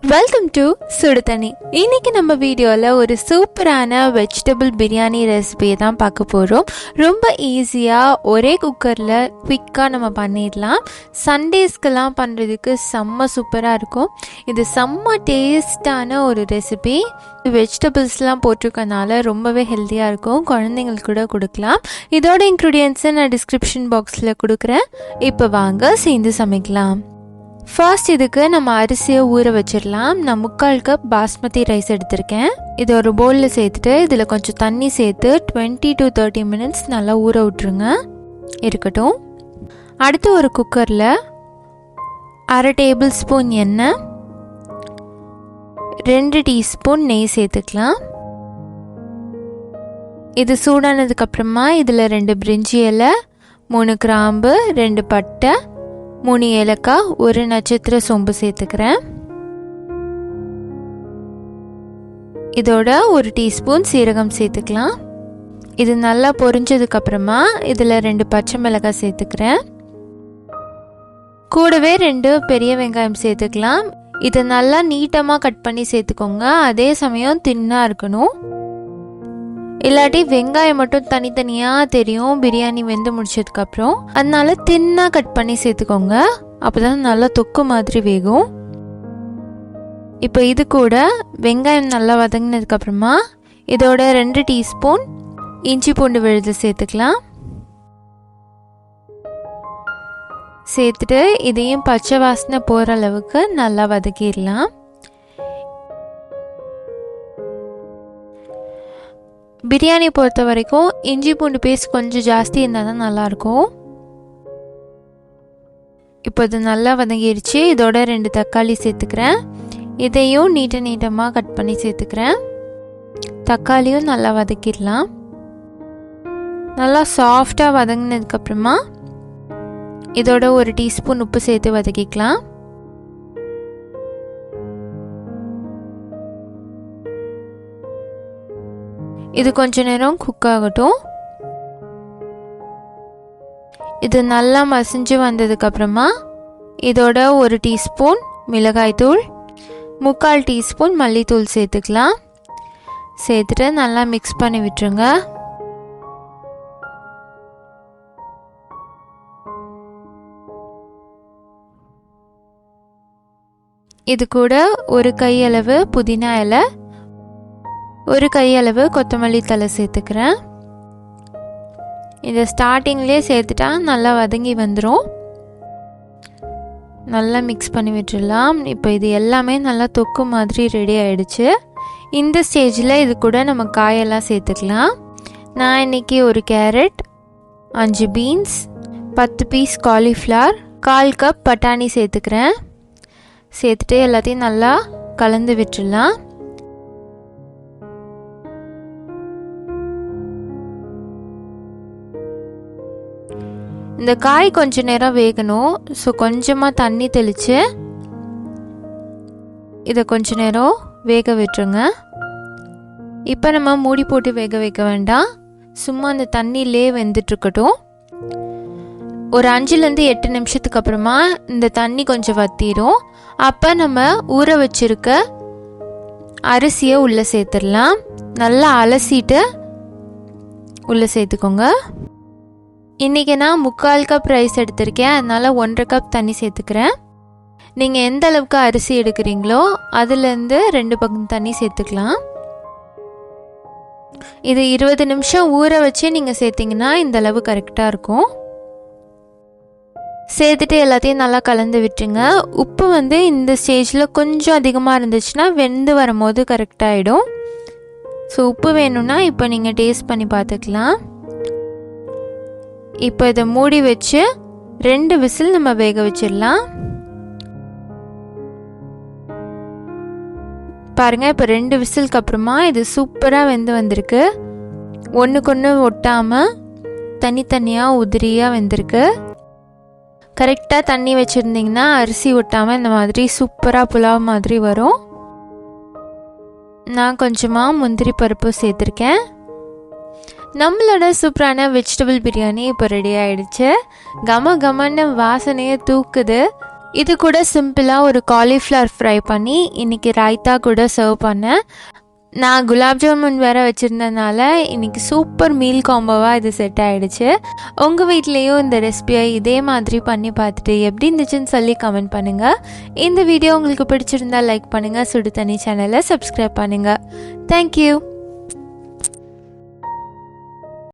Welcome to சுடுதண்ணி. இன்னைக்கு நம்ம வீடியோவில் ஒரு சூப்பரான வெஜிடபிள் பிரியாணி ரெசிபியை தான் பார்க்க போகிறோம். ரொம்ப ஈஸியாக ஒரே குக்கரில் குவிக்காக நம்ம பண்ணிடலாம். சண்டேஸ்க்கெல்லாம் பண்ணுறதுக்கு செம்ம சூப்பராக இருக்கும். இது செம்ம டேஸ்டான ஒரு ரெசிபி. வெஜிடபிள்ஸ்லாம் போட்டிருக்கனால ரொம்பவே ஹெல்த்தியாக இருக்கும். குழந்தைங்களுக்கு கூட கொடுக்கலாம். இதோட இன்க்ரீடியன்ஸை நான் டிஸ்கிரிப்ஷன் பாக்ஸில் கொடுக்குறேன். இப்போ வாங்க சேர்ந்து சமைக்கலாம். ஃபர்ஸ்ட் இதுக்கு நம்ம அரிசியை ஊற வச்சிடலாம். நான் 3/4 கப் பாஸ்மதி ரைஸ் எடுத்திருக்கேன். இது ஒரு பவுலில் சேர்த்துட்டு இதில் கொஞ்சம் தண்ணி சேர்த்து 20 to 30 மினிட்ஸ் நல்லா ஊற விட்டுருங்க. இருக்கட்டும். அடுத்து ஒரு குக்கரில் 1/2 டேபிள் ஸ்பூன் எண்ணெய், 2 டீஸ்பூன் நெய் சேர்த்துக்கலாம். இது சூடானதுக்கப்புறமா இதில் 2 பிரிஞ்சி இலை, 3 கிராம்பு, 2 பட்டை, 3 ஏலக்காய், 1 நட்சத்திர சோம்பு சேர்த்துக்கிறேன். இதோட 1 டீஸ்பூன் சீரகம் சேர்த்துக்கலாம். இது நல்லா பொரிஞ்சதுக்கப்புறமா இதில் 2 பச்சை மிளகாய் சேர்த்துக்கிறேன். கூடவே 2 பெரிய வெங்காயம் சேர்த்துக்கலாம். இதை நல்லா நீட்டமாக கட் பண்ணி சேர்த்துக்கோங்க. அதே சமயம் தின்னாக இருக்கணும். இல்லாட்டி வெங்காயம் மட்டும் தனித்தனியாக தெரியும் பிரியாணி வெந்து முடிச்சதுக்கப்புறம். அதனால தின்னாக கட் பண்ணி சேர்த்துக்கோங்க. அப்போ தான் நல்லா தொக்கு மாதிரி வேகும். இப்போ இது கூட வெங்காயம் நல்லா வதங்கினதுக்கப்புறமா இதோட 2 டீஸ்பூன் இஞ்சி பூண்டு விழுது சேர்த்துக்கலாம். சேர்த்துட்டு இதையும் பச்சை வாசனை போகிற அளவுக்கு நல்லா வதக்கிடலாம். பிரியாணி பொறுத்த வரைக்கும் இஞ்சி பூண்டு பேஸ்ட் கொஞ்சம் ஜாஸ்தி இருந்தால் தான் நல்லாயிருக்கும். இப்போ இது நல்லா வதங்கிடுச்சு. இதோட 2 தக்காளி சேர்த்துக்கிறேன். இதையும் நீட்டமாக கட் பண்ணி சேர்த்துக்கிறேன். தக்காளியும் நல்லா வதக்கிடலாம். நல்லா சாஃப்டாக வதங்கினதுக்கப்புறமா இதோட 1 டீஸ்பூன் உப்பு சேர்த்து வதக்கிக்கலாம். இது கொஞ்ச நேரம் குக் ஆகட்டும். இது நல்லா மசிஞ்சு வந்ததுக்கப்புறமா இதோட 1 டீஸ்பூன் மிளகாய்த்தூள், 3/4 டீஸ்பூன் மல்லித்தூள் சேர்த்துக்கலாம். சேர்த்துட்டு நல்லா மிக்ஸ் பண்ணி விட்டுருங்க. இது கூட 1 கையளவு புதினா இலை, 1 கையளவு கொத்தமல்லி தழை சேர்த்துக்கிறேன். இதை ஸ்டார்டிங்லேயே சேர்த்துட்டா நல்லா வதங்கி வந்துடும். நல்லா மிக்ஸ் பண்ணி விட்டுடலாம். இப்போ இது எல்லாமே நல்லா தொக்கு மாதிரி ரெடி ஆகிடுச்சு. இந்த ஸ்டேஜில் இது கூட நம்ம காயெல்லாம் சேர்த்துக்கலாம். நான் இன்றைக்கி 1 carrot, 5 beans, 10 piece cauliflower, 1/4 cup பட்டாணி சேர்த்துக்கிறேன். சேர்த்துட்டு எல்லாத்தையும் நல்லா கலந்து விட்டுடலாம். இந்த காய் கொஞ்ச நேரம் வேகணும். ஸோ கொஞ்சமாக தண்ணி தெளித்து இதை கொஞ்ச நேரம் வேக விட்டுருங்க. இப்போ நம்ம மூடி போட்டு வேக வைக்க வேண்டாம். சும்மா அந்த தண்ணியிலே வெந்துட்டுருக்கட்டும். ஒரு 5 to 8 நிமிஷத்துக்கு அப்புறமா இந்த தண்ணி கொஞ்சம் வத்திரும். அப்போ நம்ம ஊற வச்சிருக்க அரிசியை உள்ளே சேர்த்துடலாம். நல்லா அலசிட்டு உள்ளே சேர்த்துக்கோங்க. இன்றைக்கி நான் 3/4 கப் ரைஸ் எடுத்திருக்கேன். அதனால் 1/2 கப் தண்ணி சேர்த்துக்கிறேன். நீங்கள் எந்த அளவுக்கு அரிசி எடுக்கிறீங்களோ அதுலேருந்து 2 பக்கம் தண்ணி சேர்த்துக்கலாம். இது 20 நிமிஷம் ஊற வச்சு நீங்கள் சேர்த்திங்கன்னா இந்த அளவு கரெக்டாக இருக்கும். சேர்த்துட்டு எல்லாத்தையும் நல்லா கலந்து விட்டுருங்க. உப்பு இந்த ஸ்டேஜில் கொஞ்சம் அதிகமாக இருந்துச்சுன்னா வெந்து வரும்போது கரெக்டாகிடும். ஸோ உப்பு வேணும்னா இப்போ நீங்கள் டேஸ்ட் பண்ணி பார்த்துக்கலாம். இப்போ இதை மூடி வச்சு 2 விசில் நம்ம வேக வச்சிடலாம். பாருங்கள், இப்போ 2 விசிலுக்கு அப்புறமா இது சூப்பராக வெந்து வந்திருக்கு. ஒன்றுக்கொன்று ஒட்டாமல் தனித்தனியாக உதிரியாக வெந்திருக்கு. கரெக்டாக தண்ணி வச்சுருந்திங்கன்னா அரிசி ஒட்டாமல் இந்த மாதிரி சூப்பராக புலாவ் மாதிரி வரும். நான் கொஞ்சமாக முந்திரி பருப்பு சேர்த்துருக்கேன். நம்மளோட சூப்பரான வெஜிடபிள் பிரியாணி இப்போ ரெடி ஆகிடுச்சு. கமன்னு வாசனையை தூக்குது. இது கூட சிம்பிளாக ஒரு காலிஃப்ளவர் ஃப்ரை பண்ணி இன்றைக்கி ரைத்தா கூட சர்வ் பண்ணேன். நான் குலாப் ஜாமுன் வேறு வச்சுருந்ததுனால இன்றைக்கி சூப்பர் மீல் காம்போவாக இது செட் ஆகிடுச்சு. உங்கள் வீட்லேயும் இந்த ரெசிபியை இதே மாதிரி பண்ணி பார்த்துட்டு எப்படி இருந்துச்சுன்னு சொல்லி கமெண்ட் பண்ணுங்கள். இந்த வீடியோ உங்களுக்கு பிடிச்சிருந்தா லைக் பண்ணுங்கள். சுடு தண்ணி சேனலை சப்ஸ்கிரைப் பண்ணுங்கள். தேங்க்யூ.